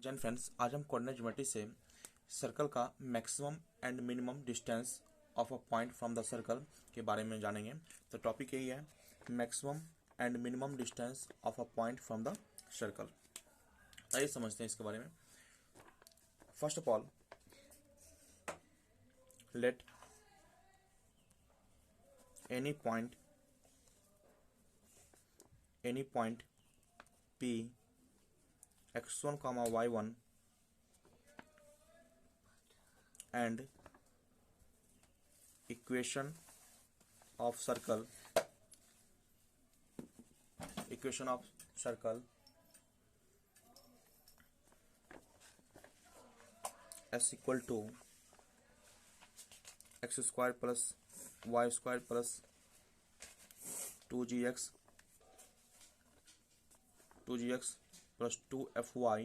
जन फ्रेंड्स, आज हम कोऑर्डिनेट ज्योमेट्री से सर्कल का maximum and minimum distance of a point from the circle के बारे में जानेंगे। तो टॉपिक यही है, maximum and minimum distance of a point from the circle. आइए समझते हैं इसके बारे में। First of all, let any point P x1, y1 and equation of circle s equal to x square plus y square plus 2gx plus 2fy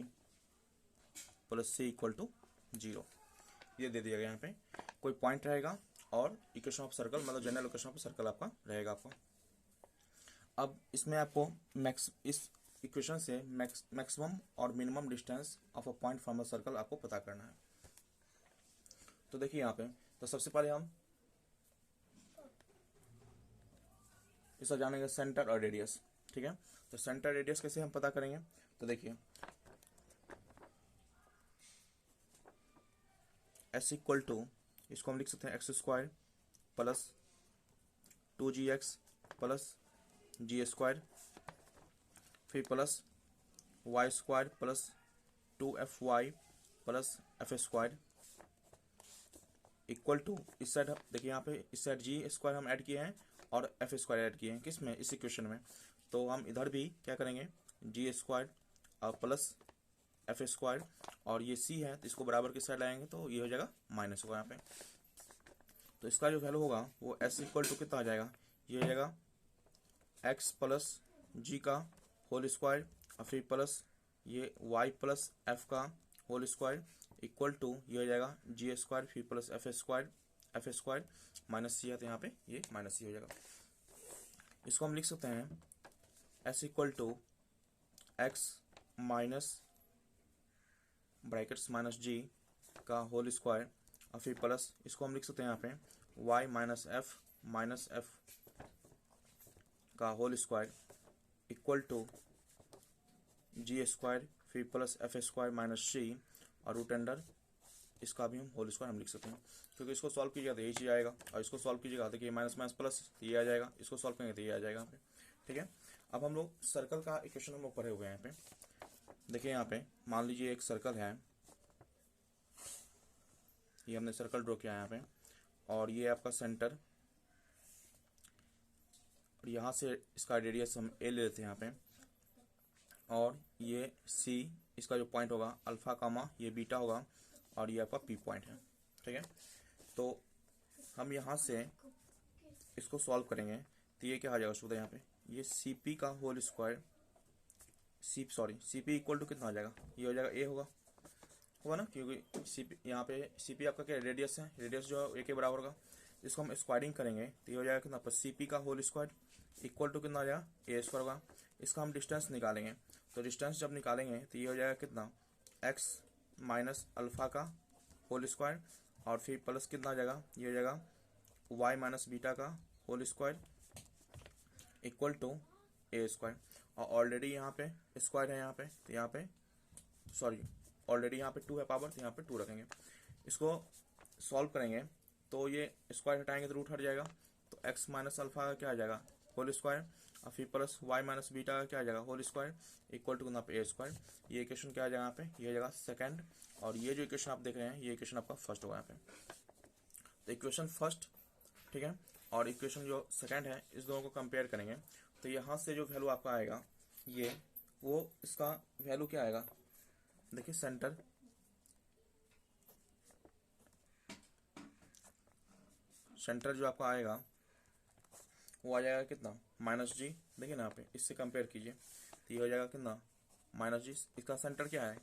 plus c equal to 0। ये दे दिया गया। यहाँ पे कोई पॉइंट रहेगा और इक्वेशन ऑफ सर्कल, मतलब general equation of circle आपका रहेगा आपको। अब इसमें आपको इस इक्वेशन से मैक्सिमम और minimum distance of a point from a circle आपको पता करना है। तो देखिए यहाँ पे, तो सबसे पहले हम इसका जानेंगे सेंटर और रेडियस। ठीक है, तो सेंटर रेडियस कैसे हम पता करेंगे? तो देखिए, s इक्वल टू, इसको हम लिख सकते हैं x square plus 2gx plus g square, फिर plus Y square plus 2fy plus F square equal to, इस साइड देखिए, यहाँ पे इस साइड जी स्क्वायर हम ऐड किए हैं और एफ स्क्वायर ऐड किए हैं। किस में? इस इक्वेशन में। तो हम इधर भी क्या करेंगे, जी स्क्वायर प्लस एफ स्क्वायर, और ये सी है तो इसको बराबर की साइड लाएंगे तो ये हो जाएगा माइनस होगा यहाँ पे। तो इसका जो वैल्यू होगा वो एस इक्वल टू कितना आ जाएगा, ये हो जाएगा एक्स प्लस जी का होल स्क्वायर और फिर प्लस ये वाई प्लस एफ का होल स्क्वायर इक्वल टू, ये हो जाएगा जी स्क्वायर फिर plus F square minus c है, तो यहाँ पे ये माइनस सी हो जाएगा। इसको हम लिख सकते हैं s equal to x minus brackets minus g का होल स्क्वायर और फिर प्लस, इसको हम लिख सकते हैं यहाँ पे y माइनस एफ का whole square equal to G square फिर plus F square minus C और रूट अंडर इसका भी हम होल स्क्वायर हम लिख सकते हैं, क्योंकि इसको सॉल्व कीजिएगा तो यही चीज़ आएगा और इसको सॉल्व कीजिएगा तो माइनस माइनस प्लस ये आ जाएगा, इसको सॉल्व करेंगे तो ये आ जाएगा यहाँ पे। ठीक है, अब हम लोग सर्कल का इक्वेशन हम लोग पढ़े हुए हैं। यहाँ पे देखिए, यहाँ पे मान लीजिए एक सर्कल है, ये हमने सर्कल ड्रॉ किया है यहाँ पे, और ये आपका सेंटर, और यहाँ से इसका रेडियस हम ए ले लेते हैं यहाँ पे, और ये सी इसका जो पॉइंट होगा अल्फा कामा ये बीटा होगा, और ये आपका पी पॉइंट है। ठीक है, तो हम यहाँ से इसको सॉल्व करेंगे तो ये क्या आ जाएगा सुधा, यहाँ पे ये सी पी का whole square, C P equal to कितना आ जाएगा, ये हो जाएगा ए होगा ना, क्योंकि सीपी यहाँ पे सीपी आपका क्या रेडियस है, रेडियस जो है ए के बराबर होगा। इसको हम स्क्वायरिंग करेंगे तो ये हो जाएगा कितना, सीपी का होल स्क्वायर इक्वल टू कितना आ जाएगा, ए स्क्वायर होगा। इसका हम डिस्टेंस निकालेंगे, तो डिस्टेंस जब निकालेंगे तो ये हो जाएगा कितना, एक्स माइनस अल्फा का होल स्क्वायर और फिर प्लस कितना आ जाएगा, ये हो जाएगा वाई माइनस बीटा का whole square equal to A square. और ऑलरेडी यहाँ पे स्क्वायर है यहाँ पे, तो यहाँ पे सॉरी ऑलरेडी यहाँ पे 2 है पावर, तो यहाँ पे 2 रखेंगे। इसको सॉल्व करेंगे तो ये स्क्वायर हटाएंगे तो रूट हट जाएगा, तो x माइनस अल्फा का क्या आ जाएगा होल स्क्वायर और फिर प्लस y माइनस बीटा का क्या आ जाएगा होल स्क्वायर इक्वल टू कितना पे ए स्क्वायर। ये इक्वेशन क्या आ जाएगा यहाँ पे, ये आ जाएगा सेकंड, और ये जो इक्वेशन आप देख रहे हैं ये इक्वेशन आपका फर्स्ट होगा यहाँ पे। तो इक्वेशन फर्स्ट, ठीक है, और इक्वेशन जो सेकंड है, इस दोनों को कंपेयर करेंगे तो यहाँ से जो वैल्यू आपका आएगा ये, वो इसका वैल्यू क्या आएगा, देखिए सेंटर जो आपका आएगा वो आ जाएगा कितना, माइनस जी। देखिए ना यहाँ पे इससे कंपेयर कीजिए तो ये हो जाएगा कितना, माइनस जी। इसका सेंटर क्या है,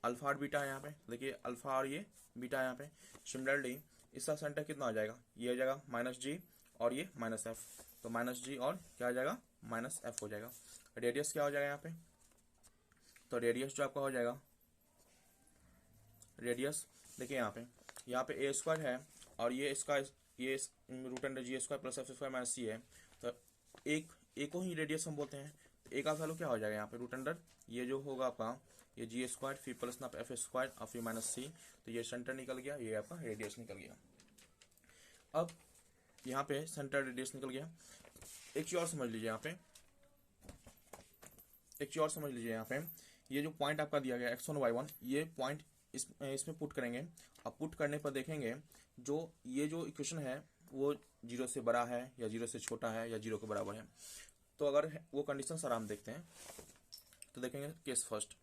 अल्फा और बीटा है यहाँ पे, देखिए अल्फा और ये बीटा है यहाँ पे। सिमिलरली इसका सेंटर कितना आ जाएगा, ये हो जाएगा माइनस जी और ये माइनस एफ, तो माइनस जी और क्या आ जाएगा माइनस एफ हो जाएगा। रेडियस क्या हो जाएगा यहाँ पे, तो रेडियस जो आपका हो जाएगा रेडियस देखिए यहाँ पे ए स्क्वायर है और ये इसका ये root under g square plus F square minus c है, तो ए को ही रेडियस हम बोलते हैं। तो ए का वैल्यू क्या हो जाएगा यहाँ पे रूट अंडर ये जो होगा आपका ये जी स्क्वायर फिर प्लस ना एफ स्क्वायर और फिर माइनस सी, तो ये सेंटर निकल गया, ये आपका रेडियस निकल गया। अब यहाँ पे सेंटर रेडियस निकल गया। एक चीज और समझ लीजिए यहाँ पे, एक चीज और समझ लीजिए यहाँ पे, ये जो पॉइंट आपका दिया गया x1 y1, ये पॉइंट इसमें पुट करेंगे। अब पुट करने पर देखेंगे जो ये जो इक्वेशन है वो 0 से बड़ा है या 0 से छोटा है या 0 के बराबर है। तो अगर वो कंडीशन आराम देखते हैं तो देखेंगे case first,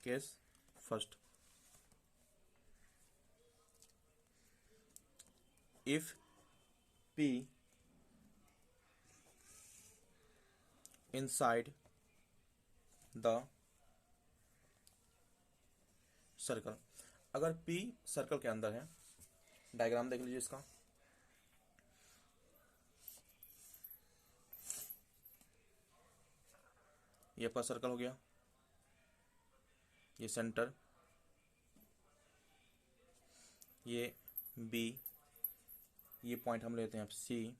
case first, if P inside the circle, अगर P सर्कल के अंदर है, डायग्राम देख लीजिए इसका, ये आपका सर्कल हो गया, ये सेंटर, ये B, ये पॉइंट हम लेते हैं C,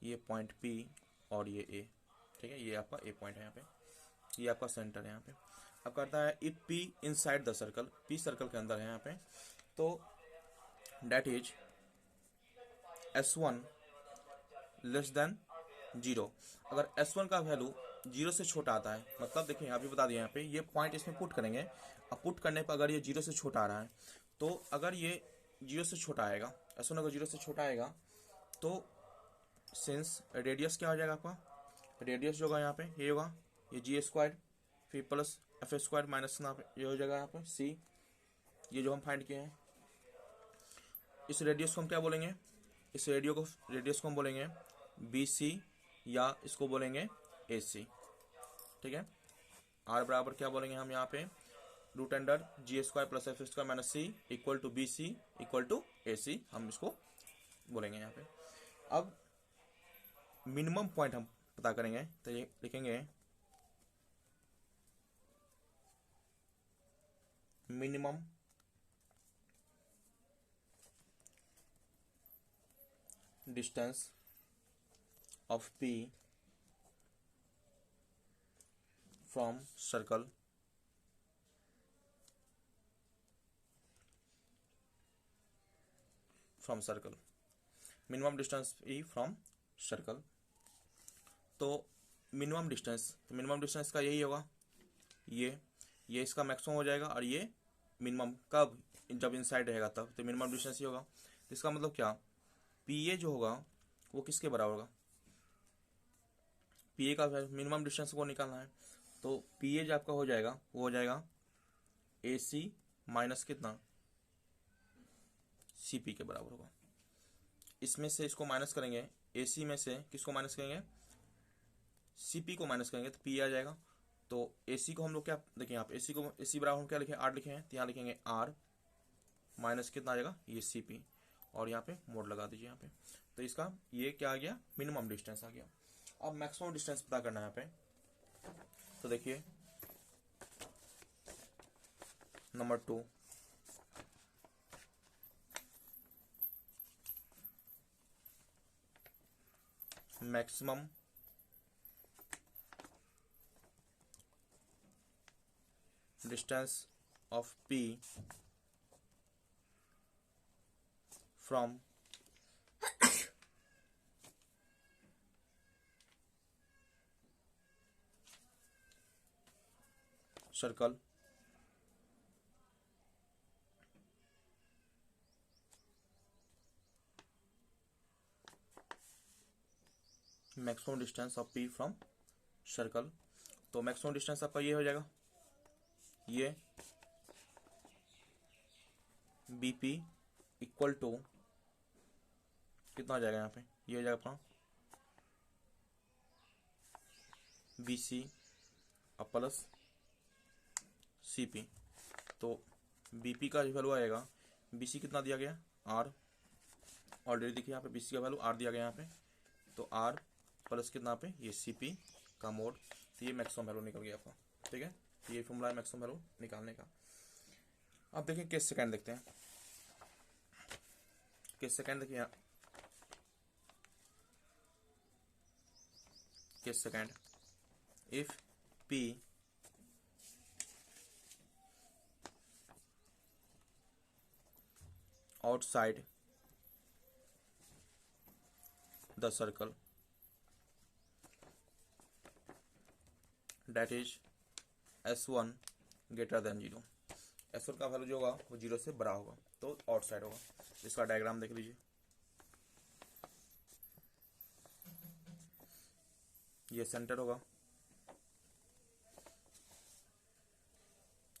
ये पॉइंट P और ये A, ठीक है, ये आपका A पॉइंट है यहाँ पे, ये आपका सेंटर है यहाँ पे। अब करता है if P inside the circle, P circle के अंदर है यहाँ पे, तो date is S1 less than 0। अगर S1 का वैल्यू 0 से छोटा आता है, मतलब देखिए यहाँ भी बता दिया, यहाँ पे ये पॉइंट इसमें पुट करेंगे। अब पुट करने पर अगर ये 0 से छोटा आ रहा है, तो अगर ये 0 से छोटा आएगा, S1 अगर 0 से छोटा आएगा, तो सिंस रेडियस क्या हो जाएगा आपका, रेडियस जो होगा यहाँ पे ये होगा ये जी स्क्वायर फिर प्लस एफ स्क्वायर माइनस ना ये हो जाएगा यहाँ पे सी, ये जो हम फाइंड किए हैं। इस रेडियस को हम क्या बोलेंगे, इस रेडियस को हम बोलेंगे बी सी या इसको बोलेंगे ए सी, ठीक है। आर बराबर क्या बोलेंगे हम यहाँ पे root under g square plus F square minus c equal to b c equal to a c, हम इसको बोलेंगे यहाँ पे। अब मिनिमम पॉइंट हम पता करेंगे, तो ये लिखेंगे minimum distance of P from circle minimum distance P from circle. तो मिनिमम डिस्टेंस का यही होगा, ये इसका मैक्सिमम हो जाएगा और ये मिनिमम कब, जब इनसाइड रहेगा तब, तो मिनिमम डिस्टेंस ही होगा। तो इसका मतलब क्या, पी ए जो होगा वो किसके बराबर होगा, पी ए का मिनिमम डिस्टेंस को निकालना है, तो पी ए जो आपका हो जाएगा वो हो जाएगा ए सी माइनस कितना सी पी के बराबर होगा। इसमें से इसको माइनस करेंगे, ए सी में से किसको माइनस करेंगे, सी पी को माइनस करेंगे तो पी आ जाएगा। तो ए सी को हम लोग क्या देखें, आप ए सी को ए सी बराबर हम क्या लिखें, आर लिखे हैं, तो यहाँ लिखेंगे आर माइनस कितना आ जाएगा ये सी पी, और यहाँ पे मोड लगा दीजिए यहाँ पे। तो इसका ये क्या आ गया, मिनिमम डिस्टेंस आ गया। अब मैक्सिमम डिस्टेंस पता करना है यहाँ पे, तो देखिए number 2, maximum distance of P from circle maximum distance of P from circle. तो मैक्सिमम डिस्टेंस आपका ये हो जाएगा, ये बी पी इक्वल टू कितना हो जाएगा यहाँ पे, ये हो जाएगा अपना बी सी और प्लस सी पी। तो बी पी का वैल्यू आएगा, बी सी कितना दिया गया आर, ऑलरेडी देखिए यहाँ पे बी सी का वैल्यू आर दिया गया यहाँ पे, तो आर प्लस कितना पे ये सी पी का मोड, तो ये मैक्सिमम वैल्यू निकल गया आपका, ठीक है। ये फॉर्मूला है मैक्सिमम वैल्यू निकालने का। अब देखिए केस सेकंड देखते हैं। केस सेकंड देखिए यहाँ, case second, if P outside the circle that is S1 greater than 0, S1 का वैल्यू जो होगा वो 0 से बड़ा होगा तो आउटसाइड होगा। इसका डायग्राम देख लीजिए, ये सेंटर होगा,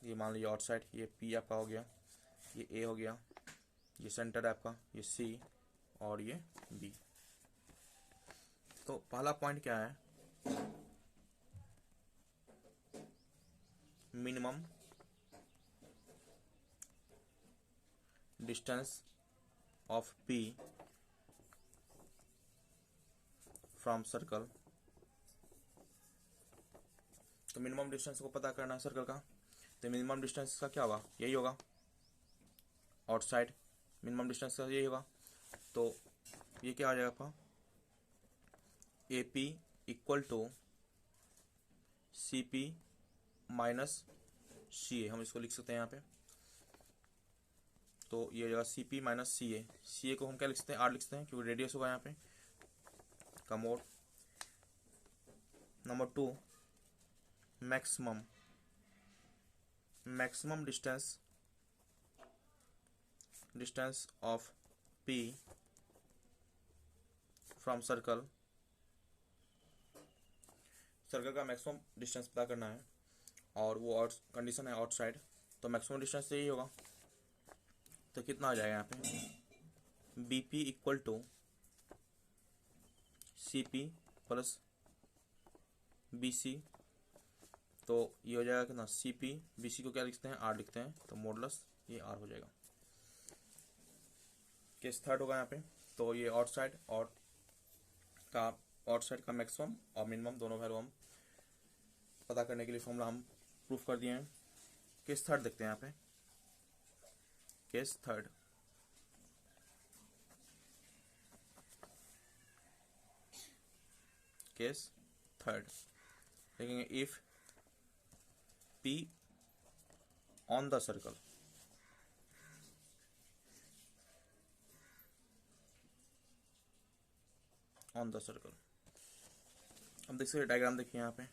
ये मान लीजिए आउटसाइड, ये P आपका हो गया, ये A हो गया, ये सेंटर है आपका, ये C और ये B। तो पहला पॉइंट क्या है, minimum distance of P from circle. तो मिनिमम डिस्टेंस को पता करना है सर्कल का, तो मिनिमम डिस्टेंस का क्या होगा, यही होगा आउटसाइड, मिनिमम डिस्टेंस का यही होगा। तो ये क्या आ जाएगा आपका, AP equal to CP minus CA, हम इसको लिख सकते हैं यहाँ पे। तो ये जगह CP माइनस CA, CA को हम क्या लिख सकते हैं, R लिख सकते हैं क्योंकि रेडियस होगा यहाँ पे का mode. Number 2, maximum distance of P from circle का मैक्सिमम डिस्टेंस पता करना है और वो कंडीशन है आउटसाइड, तो मैक्सिमम डिस्टेंस यही होगा। तो कितना आ जाएगा यहाँ पे, BP equal to CP plus BC। तो ये हो जाएगा कितना, CP, BC को क्या लिखते हैं, R लिखते हैं, तो मॉडुलस ये R हो जाएगा। केस थर्ड होगा यहाँ पे, तो ये आउटसाइड का मैक्सिमम और मिनिमम दोनों वैल्यू हम पता करने के लिए फॉर्मूला हम प्रूफ कर दिए हैं। केस थर्ड देखते हैं यहाँ पे, केस थर्ड, देखेंगे if P on the circle, अब देख सकते डायग्राम देखिए यहाँ पे,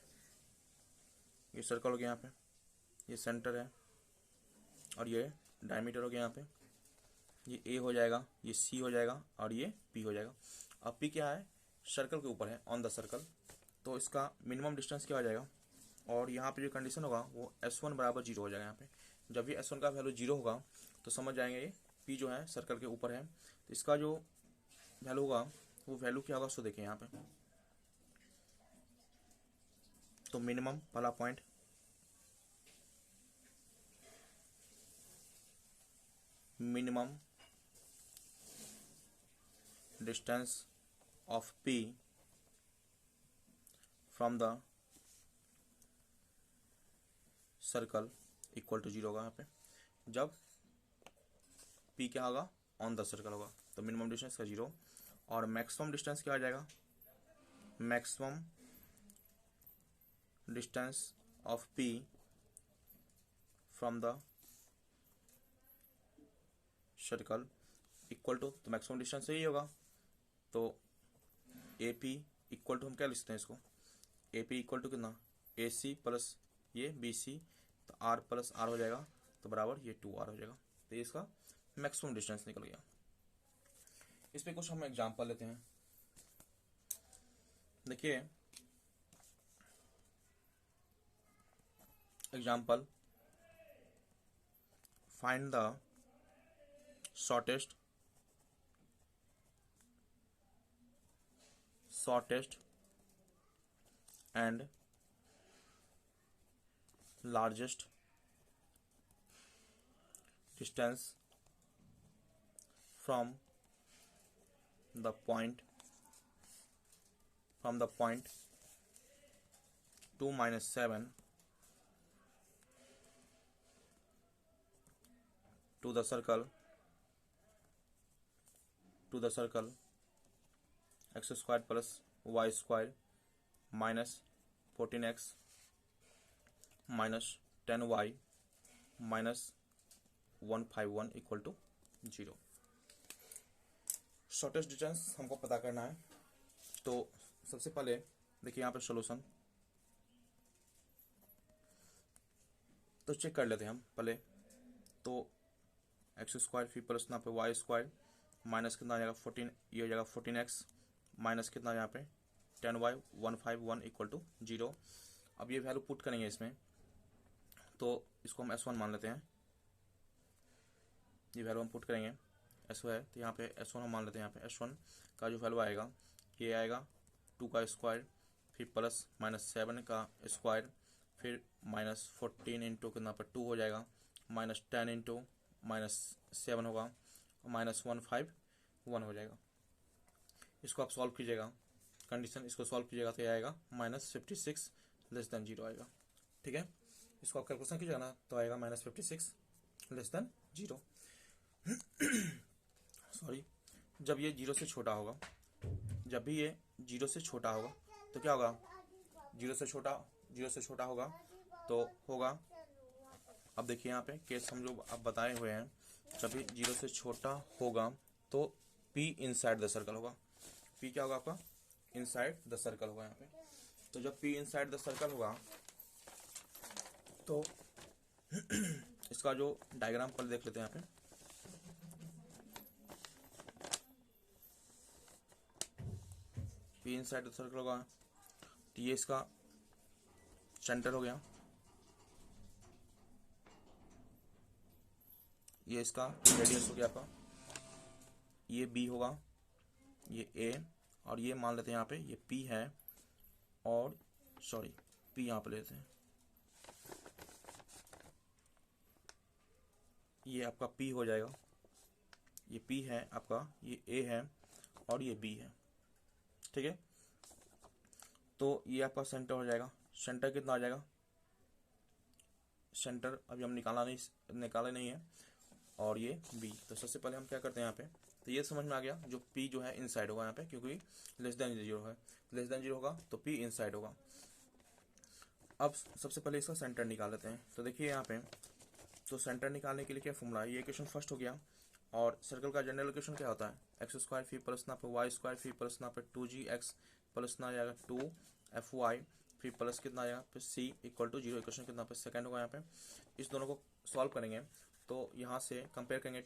ये सर्कल हो गया यहाँ पे, ये सेंटर है और ये डायमीटर हो गया यहाँ पे, ये A हो जाएगा, ये C हो जाएगा और ये P हो जाएगा। अब P क्या है, सर्कल के ऊपर है, ऑन द सर्कल, तो इसका मिनिमम डिस्टेंस क्या हो जाएगा, और यहाँ पे जो कंडीशन होगा वो S1 बराबर 0 हो जाएगा। यहाँ पे जब भी S1 का वैल्यू 0 होगा तो समझ जाएंगे ये P जो है सर्कल के ऊपर है, तो इसका जो वैल्यू होगा वो वैल्यू क्या होगा, सो देखिए यहाँ पे। तो मिनिमम पहला point, minimum distance of P from the circle equal to 0 होगा यहाँ पे। जब P क्या होगा, ऑन द सर्कल होगा, तो मिनिमम डिस्टेंस का 0, और मैक्सिमम डिस्टेंस क्या आ जाएगा, maximum distance of P from the circle equal to, तो मैक्सिमम डिस्टेंस यही होगा, तो AP इक्वल टू हम क्या लिखते हैं इसको, AP इक्वल टू कितना, AC प्लस ये BC, तो R प्लस R हो जाएगा, तो बराबर ये 2R हो जाएगा। तो ये इसका मैक्सिमम डिस्टेंस निकल गया। इस पे कुछ हम एग्जांपल लेते हैं। देखिए example, find the shortest and largest distance from the point 2 - 7 to the circle X square plus Y square minus 14x minus 10y minus 151 equal to 0। Shortest distance हमको पता करना है। तो सबसे पहले देखिए यहाँ पे सोल्यूशन तो चेक कर लेते हैं हम पहले। तो एक्स स्क्वायर फिर प्लस यहाँ पे वाई स्क्वायर माइनस कितना आ जाएगा 14, ये हो जाएगा 14x माइनस कितना यहाँ पे 10y 151 इक्वल टू 0। अब ये वैल्यू पुट करेंगे इसमें, तो इसको हम S1 मान लेते हैं। ये वैल्यू हम पुट करेंगे, S1 है तो यहाँ पे S1 हम मान लेते हैं। यहाँ पे S1 का जो वैल्यू आएगा ये आएगा 2 का स्क्वायर फिर प्लस माइनस 7 का स्क्वायर फिर माइनस 14 इंटू कितना पर 2 हो जाएगा माइनस 10 इंटू माइनस 7 होगा माइनस 151 हो जाएगा। इसको आप सॉल्व कीजिएगा, कंडीशन इसको सॉल्व कीजिएगा तो ये आएगा माइनस 56 लेस देन 0 आएगा। ठीक है, इसको आप कैलकुलेशन कीजिएगा ना तो आएगा माइनस 56 लेस देन 0। सॉरी, जब ये 0 से छोटा होगा, जब भी ये 0 से छोटा होगा तो क्या होगा, 0 से छोटा होगा तो होगा। अब देखिए यहाँ पे केस हम जो अब बताए हुए हैं, जब भी 0 से छोटा होगा तो P इनसाइड द सर्कल होगा। P क्या होगा आपका, इनसाइड द सर्कल होगा यहाँ पे। तो जब P इनसाइड द सर्कल होगा तो इसका जो डायग्राम पर देख लेते हैं यहाँ पे। P इनसाइड द सर्कल होगा तो ये इसका सेंटर हो गया, ये इसका रेडियस हो गया आपका, ये B होगा, ये A और ये मान लेते हैं यहाँ पे ये P है और सॉरी P यहाँ पे लेते हैं, ये आपका P हो जाएगा, ये P है आपका, ये A है और ये B है। ठीक है, तो ये आपका सेंटर हो जाएगा। सेंटर कितना आ जाएगा, सेंटर अभी हम निकाले नहीं है और ये B। तो सबसे पहले हम क्या करते हैं यहाँ पे, तो ये समझ में आ गया जो P जो है इनसाइड होगा यहाँ पे, क्योंकि लेस देन 0 है, लेस देन 0 होगा तो P इनसाइड होगा। अब सबसे पहले इसका सेंटर निकाल लेते हैं। तो देखिए यहाँ पे, तो सेंटर निकालने के लिए क्या फॉर्मूला है, ये इक्वेशन फर्स्ट हो गया। और सर्कल का जनरल इक्वेशन क्या होता है, एक्स स्क्वायर फिर प्लस ना पे वाई स्क्वायर फिर प्लस ना पे 2gx प्लस ना आ जाएगा 2fy फिर प्लस कितना आएगा फिर c इक्वल टू 0। इक्वेशन कितना पे सेकंड होगा यहाँ पे। इस दोनों को सॉल्व करेंगे तो यहाँ से कंपेयर करेंगे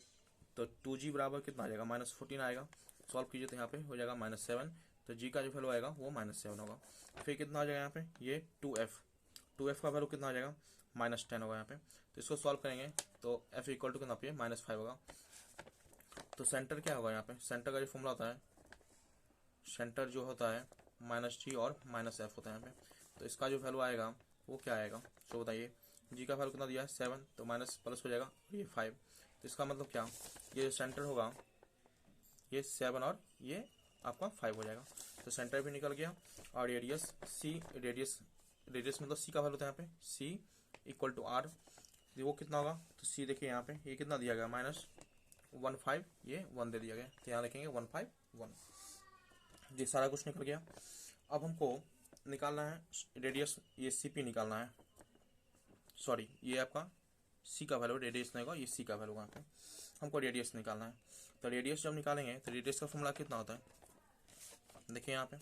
तो 2g बराबर कितना आ जाएगा -14 आएगा। सॉल्व कीजिए तो यहाँ पे हो जाएगा -7, तो g का जो वैल्यू आएगा वो -7 होगा। फिर कितना आ जाएगा यहाँ पे, ये 2f का वैल्यू कितना आ जाएगा -10 होगा यहाँ पे। तो इसको सॉल्व करेंगे तो f इक्वल टू कितना पे -5 होगा। तो सेंटर क्या होगा यहाँ पे, सेंटर का जो फॉर्मूला होता है, सेंटर जो होता है -g और -f होता है यहाँ पे। तो इसका जो वैल्यू आएगा वो क्या आएगा, तो बताइए। g का वैल्यू कितना दिया है 7, तो माइनस प्लस हो जाएगा ये 5। तो इसका मतलब क्या, ये जो सेंटर होगा ये 7 और ये आपका 5 हो जाएगा। तो सेंटर भी निकल गया और रेडियस c, रेडियस मतलब c का वैल्यू होता है यहाँ पे c इक्वल टू r, वो कितना होगा, तो c देखिए यहाँ पे ये कितना दिया गया -15, ये 1 दे दिया गया, तो यहाँ लिखेंगे 151। ये सारा कुछ निकल गया। अब हमको निकालना है रेडियस, ये CP निकालना है, सॉरी ये आपका C का वैल्यू, रेडियस नहीं होगा ये C का वैल्यू यहाँ पे, हमको रेडियस निकालना है। तो रेडियस जब निकालेंगे तो रेडियस का फॉर्मूला कितना होता है, देखिए यहाँ पे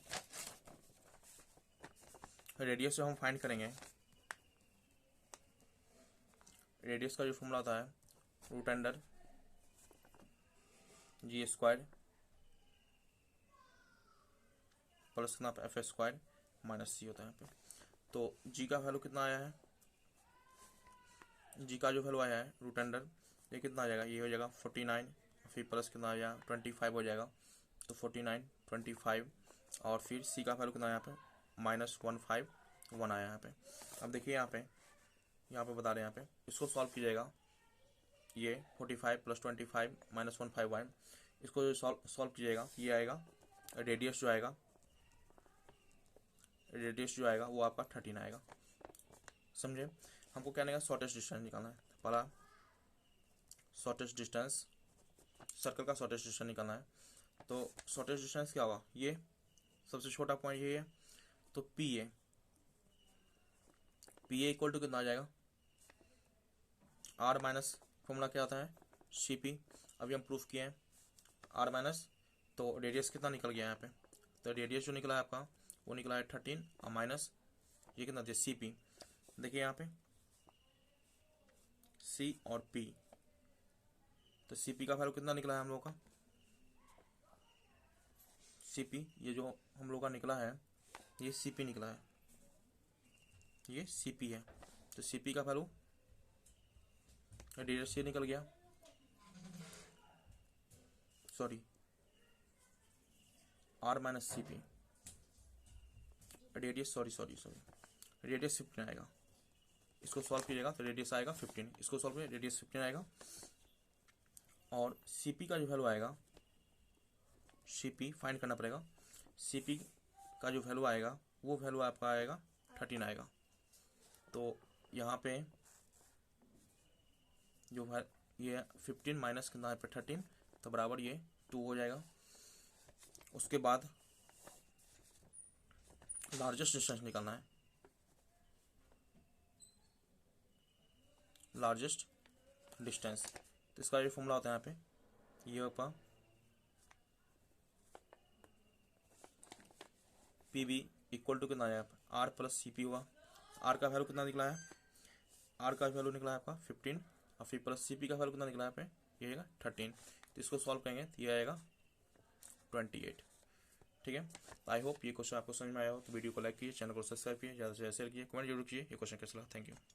रेडियस जब हम फाइंड करेंगे, रेडियस का जो फॉर्मूला होता है √g स्क्वायर प्लस कितना एफ स्क्वायर माइनस c होता है यहाँ पे। तो g का वैल्यू कितना आया है, g का जो वैल्यू आया है √, ये कितना आ जाएगा, ये हो जाएगा 49 फिर प्लस कितना आ जाएगा 25 हो जाएगा। तो 49 25 और फिर c का वैल्यू कितना यहाँ पे -151 आया यहाँ पे। अब देखिए यहाँ पे बता रहे हैं यहाँ पे, इसको सॉल्व कीजिएगा, ये 45 प्लस 25 -151, इसको जो सॉल्व कीजिएगा ये आएगा, रेडियस जो आएगा वो आपका 13 आएगा। समझे, हमको क्या निकालना, शॉर्टेस्ट डिस्टेंस निकालना है। पहला शॉर्टेस्ट डिस्टेंस, सर्कल का शॉर्टेस्ट डिस्टेंस निकालना है। तो शॉर्टेस्ट डिस्टेंस क्या होगा, ये सबसे छोटा पॉइंट ये है, तो पी ए इक्वल टू कितना आ जाएगा, आर माइनस, फॉर्मूला क्या आता है सी पी, अभी हम प्रूफ किए हैं आर माइनस, तो रेडियस कितना निकल गया यहाँ पे, तो रेडियस जो निकला है आपका वो निकला है 13 और माइनस ये कितना दिया सी पी, देखिए यहाँ पे सी और पी, तो सी पी का वैल्यू कितना निकला है हम लोग का, सी पी ये जो हम लोग का निकला है ये सी पी निकला है, ये सी पी है, तो सी पी का वैल्यू रेडियस ये निकल गया, sorry R minus C P, radius radius 15 आएगा, इसको सॉल्व कीजिएगा तो रेडियस आएगा 15, इसको सॉल्व करिए रेडियस 15 आएगा, और सी पी का जो वैल्यू आएगा, सी पी फाइंड करना पड़ेगा, सी पी का जो वैल्यू आएगा वो वैल्यू आपका आएगा 13 आएगा, तो यहाँ पे जो है ये 15 माइनस कितना है पे 13, तो बराबर ये 2 हो जाएगा। उसके बाद लार्जेस्ट डिस्टेंस निकालना है, लार्जेस्ट डिस्टेंस, तो इसका ये फॉर्मूला होता है यहाँ पे, ये आपका पी बी इक्वल टू कितना आया आर प्लस सी पी हुआ, आर का वैल्यू कितना निकला है, आर का वैल्यू निकला है आपका 15 और फिर प्लस सी पी का वैल्यू कितना निकला है यहाँ पे, ये आएगा 13, तो इसको सॉल्व करेंगे तो ये आएगा 28, ठीक है। आई होप ये क्वेश्चन आपको समझ में आया हो, तो वीडियो को लाइक कीजिए, चैनल को सब्सक्राइब कीजिए, ज़्यादा से ज़्यादा शेयर कीजिए, कमेंट जरूर कीजिए ये क्वेश्चन कैसा लगा। Thank you.